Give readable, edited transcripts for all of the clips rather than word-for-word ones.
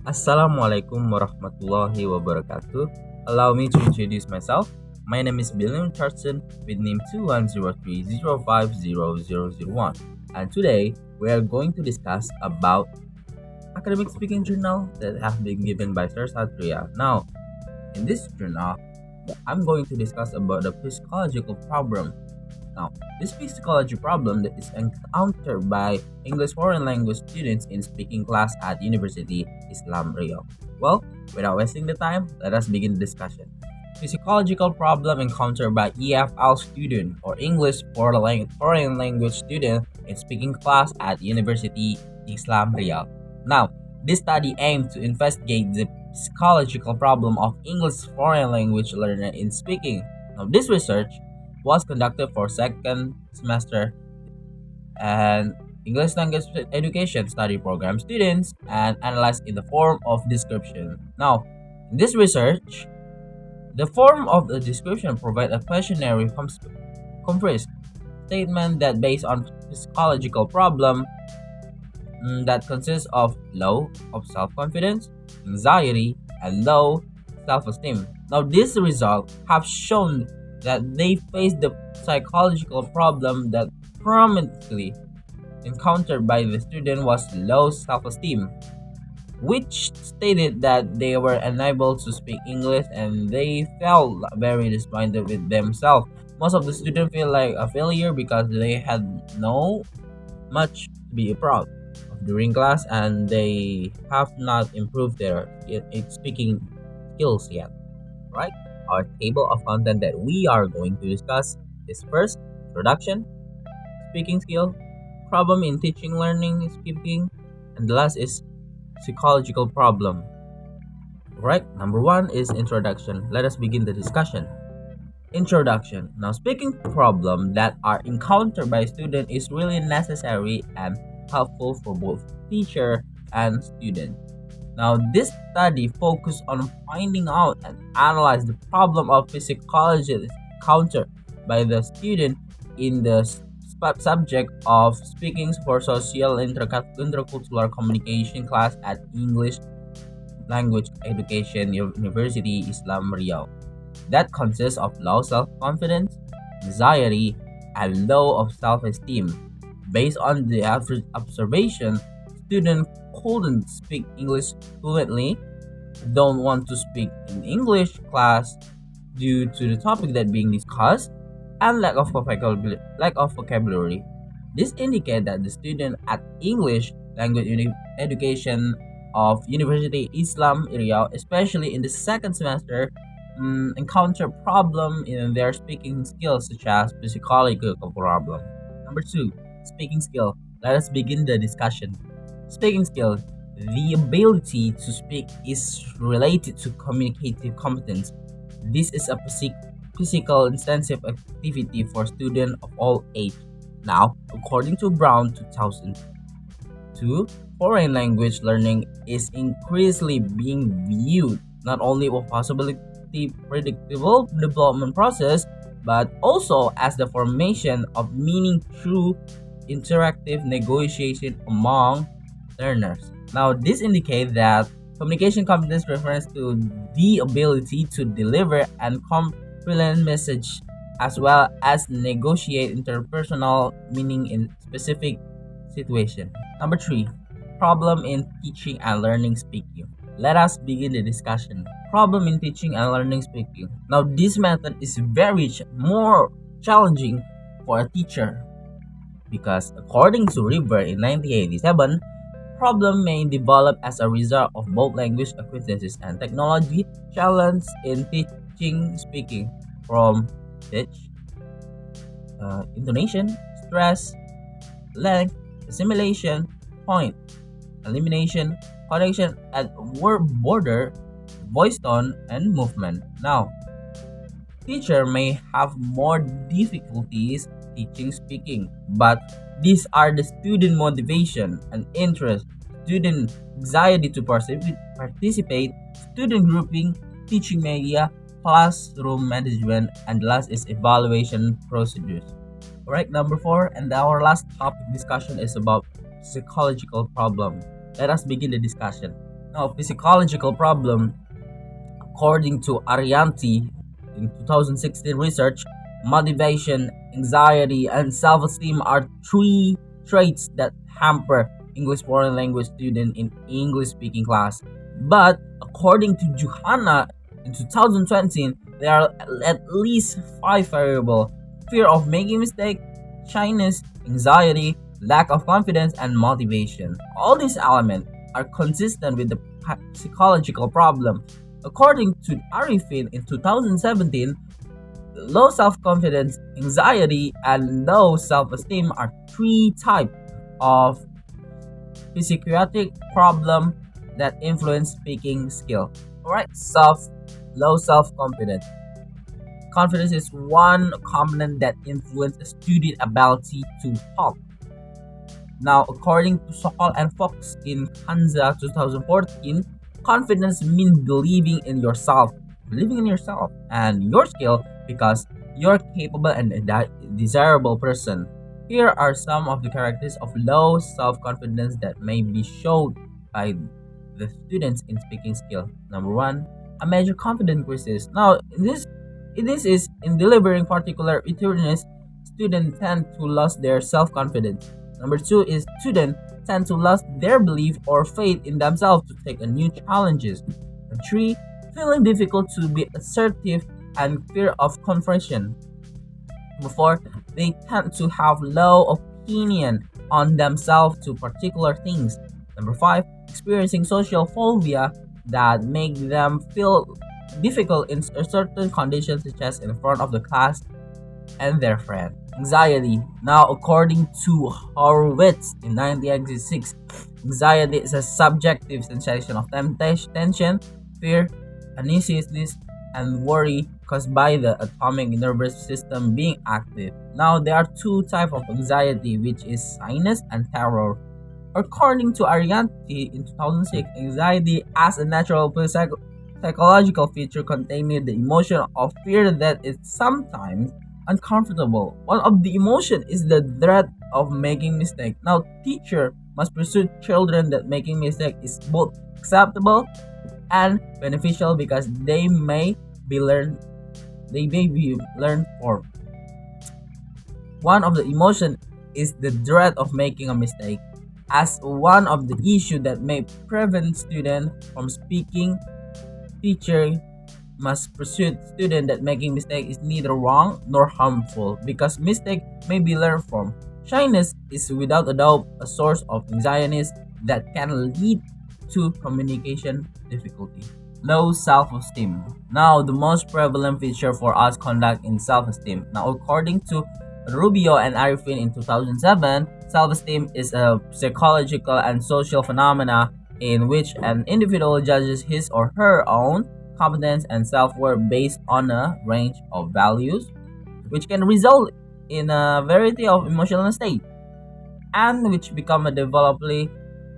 Assalamualaikum warahmatullahi wabarakatuh. Allow me to introduce myself. My name is Billyon Richardson with name 2103050001. And today we are going to discuss about academic speaking journal that have been given by Sir Satria. Now, in this journal, I'm going to discuss about the psychological problem. Now, this psychology problem that is encountered by English foreign language students in speaking class at University Islam Rio. Well, without wasting the time, let us begin the discussion. Psychological problem encountered by EFL student or English foreign language student in speaking class at University Islam Rio. Now, this study aimed to investigate the psychological problem of English foreign language learner in speaking. Now, this research was conducted for second semester and English language education study program students and analyzed in the form of description. Now, in this research, the form of the description provide a questionnaire compressed statement that based on psychological problem that consists of low of self-confidence, anxiety, and low self-esteem. Now, these results have shown that they face the psychological problem that prominently encountered by the student was low self-esteem, which stated that they were unable to speak English and they felt very disappointed with themselves. Most of the students feel like a failure because they had no much to be proud of during class and they have not improved their speaking skills yet. Right? Our table of content that we are going to discuss is first, introduction, speaking skill, problem in teaching, learning, speaking, and the last is psychological problem. Right? Number one is introduction. Let us begin the discussion. Introduction. Now, speaking problem that are encountered by student is really necessary and helpful for both teacher and student. Now, this study focused on finding out and analyze the problem of psychology encountered by the student in the subject of speaking for social intercultural communication class at English Language Education University Islam Riau. That consists of low self-confidence, anxiety, and low of self-esteem. Based on the observation, students couldn't speak English fluently, don't want to speak in English class due to the topic that being discussed, and lack of vocabulary. This indicates that the student at English Language Education of University Islam area, especially in the second semester, encounter problem in their speaking skills such as psychological problem. Number two, speaking skill. Let us begin the discussion. Speaking skill. The ability to speak is related to communicative competence. This is a physical intensive activity for students of all age. Now, according to Brown 2002, foreign language learning is increasingly being viewed not only as a possibility predictable development process, but also as the formation of meaning through interactive negotiation among learners. Now, this indicates that communication competence refers to the ability to deliver and comprehend message as well as negotiate interpersonal meaning in specific situation. Number three, problem in teaching and learning speaking. Let us begin the discussion. Problem in teaching and learning speaking. Now, this method is very more challenging for a teacher because according to River in 1987, problem may develop as a result of both language acquaintances and technology challenge in teaching speaking from pitch, intonation, stress, length, assimilation, point, elimination, connection at word border, voice tone, and movement. Now, teacher may have more difficulties teaching speaking, but these are the student motivation and interest, student anxiety to participate, student grouping, teaching media, classroom management, and last is evaluation procedures. Alright, number four, and our last topic discussion is about psychological problem. Let us begin the discussion. Now, physiological problem, according to Arianti in 2016 research, motivation, anxiety, and self-esteem are three traits that hamper English foreign language student in English-speaking class. But according to Johanna in 2020, there are at least five variables: fear of making mistake, shyness, anxiety, lack of confidence, and motivation. All these elements are consistent with the psychological problem. According to Arifin in 2017, low self-confidence, anxiety, and low self-esteem are three types of psychiatric problem that influence speaking skill. Alright, low self-confidence. Confidence is one component that influences a student ability to talk. Now, according to Sokol and Fox in Kanza 2014, confidence means believing in yourself and your skill because you're capable and a desirable person. Here are some of the characteristics of low self-confidence that may be shown by the students in speaking skill. Number one, a major confidence crisis. Now, this is in delivering particular attendees, students tend to lose their self-confidence. Number two is students tend to lose their belief or faith in themselves to take on new challenges. And three, feeling difficult to be assertive and fear of confrontation. Number four, they tend to have low opinion on themselves to particular things. Number five, experiencing social phobia that make them feel difficult in certain conditions such as in front of the class and their friend. Anxiety. Now, according to Horowitz in 1986, anxiety is a subjective sensation of tension, fear, uneasiness, and worry caused by the atomic nervous system being active. Now, there are two types of anxiety, which is sinus and terror. According to Arianti in 2006, anxiety as a natural psychological feature containing the emotion of fear that is sometimes uncomfortable. One of the emotion is the dread of making mistake. Now, teacher must pursue children that making mistake is both acceptable and beneficial because they may be learned for. One of the emotion is the dread of making a mistake. As one of the issue that may prevent student from speaking, teacher must pursue student that making mistake is neither wrong nor harmful because mistake may be learned from. Shyness is without a doubt a source of anxiety that can lead to communication difficulty. Low self-esteem. Now, the most prevalent feature for us conduct in self-esteem. Now, according to Rubio and Arifin in 2007, self-esteem is a psychological and social phenomena in which an individual judges his or her own competence and self-worth based on a range of values, which can result in a variety of emotional states, and which become a developably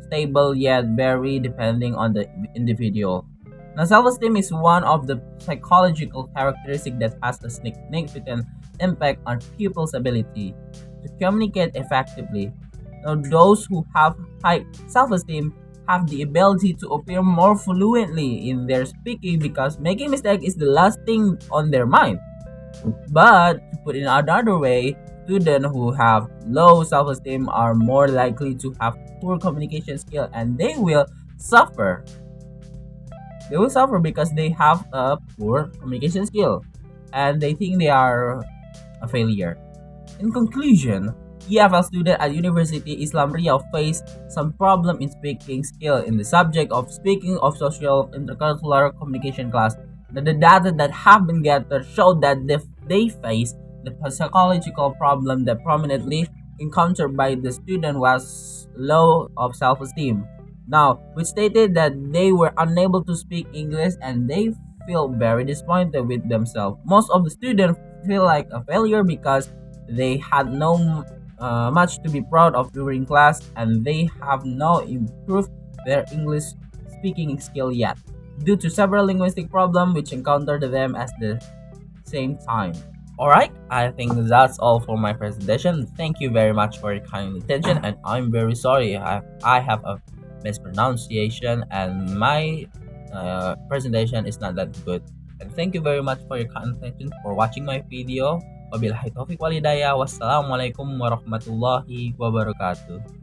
stable yet vary depending on the individual. Now, self-esteem is one of the psychological characteristics that has a significant impact on pupils' ability to communicate effectively. Now, those who have high self-esteem have the ability to appear more fluently in their speaking because making mistake is the last thing on their mind. But to put in another way, students who have low self-esteem are more likely to have poor communication skill and they will suffer. They will suffer because they have a poor communication skill and they think they are a failure. In conclusion, EFL student at University Islam Riau face some problem in speaking skill in the subject of speaking of social intercultural communication class. The data that have been gathered show that they face the psychological problem that prominently encountered by the student was low of self-esteem. Now, which stated that they were unable to speak English and they feel very disappointed with themselves. Most of the students feel like a failure because they had no much to be proud of during class and they have not improved their English speaking skill yet due to several linguistic problems which encountered them at the same time. Alright, I think that's all for my presentation. Thank you very much for your kind attention and I'm very sorry I have mispronunciation, and my presentation is not that good. And thank you very much for your kind attention for watching my video. Wabillahi taufiq walhidayah. Wassalamualaikum warahmatullahi wabarakatuh.